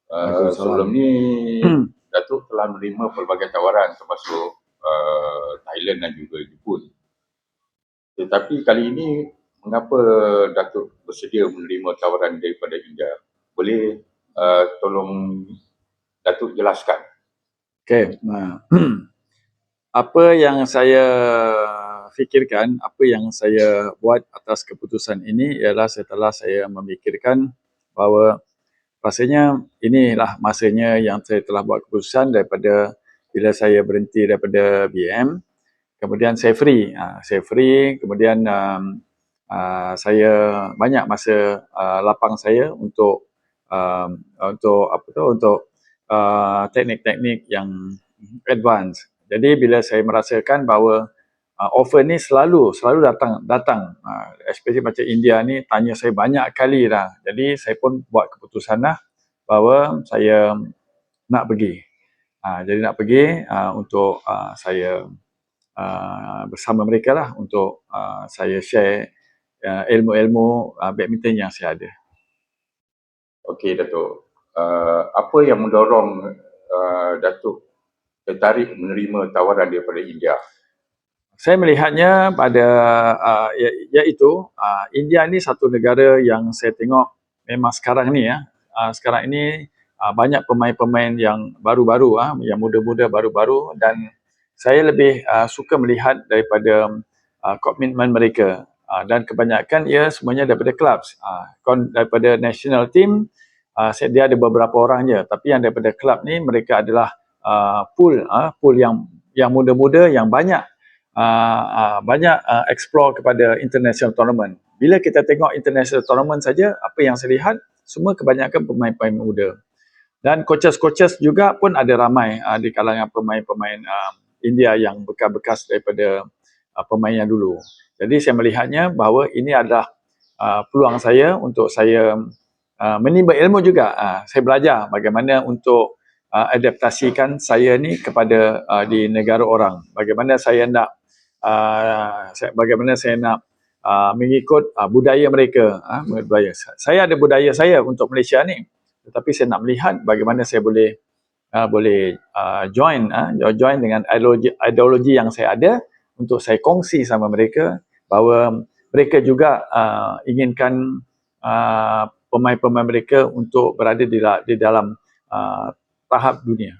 Sebelum Waalaikumsalam. ni Datuk telah menerima pelbagai tawaran termasuk Thailand dan juga Jepun. Tetapi kali ini mengapa Datuk bersedia menerima tawaran daripada India? Boleh tolong Datuk jelaskan? Okey. Apa yang saya fikirkan, apa yang saya buat atas keputusan ini ialah setelah saya memikirkan bahawa rasanya inilah masanya yang saya telah buat keputusan daripada bila saya berhenti daripada BM. Kemudian saya free, kemudian saya banyak masa lapang saya untuk teknik-teknik yang advance. Jadi bila saya merasakan bahawa offer ni selalu datang, especially macam India ni tanya saya banyak kali dah. Jadi saya pun buat keputusan lah bahawa saya nak pergi. Jadi nak pergi untuk saya bersama mereka lah untuk saya share ilmu-ilmu badminton yang saya ada. Okey Datuk, apa yang mendorong Datuk tertarik menerima tawaran daripada India? Saya melihatnya pada iaitu India ni satu negara yang saya tengok memang sekarang ni sekarang ini banyak pemain-pemain yang baru-baru yang muda-muda baru-baru, dan saya lebih suka melihat daripada komitmen mereka, dan kebanyakan ia semuanya daripada club. Daripada national team dia ada beberapa orang je, tapi yang daripada club ni mereka adalah pool yang muda-muda yang banyak explore kepada international tournament. Bila kita tengok international tournament saja, apa yang saya lihat semua kebanyakan pemain-pemain muda. Dan coaches-coaches juga pun ada ramai di kalangan pemain-pemain India yang bekas-bekas daripada pemain yang dulu. Jadi saya melihatnya bahawa ini adalah peluang saya untuk saya menimba ilmu juga. Saya belajar bagaimana untuk adaptasikan saya ni kepada di negara orang. Bagaimana saya nak mengikut budaya mereka. Budaya. Saya ada budaya saya untuk Malaysia ni, tetapi saya nak melihat bagaimana saya boleh join dengan ideologi yang saya ada untuk saya kongsi sama mereka bahawa mereka juga inginkan pemain-pemain mereka untuk berada di dalam tahap dunia.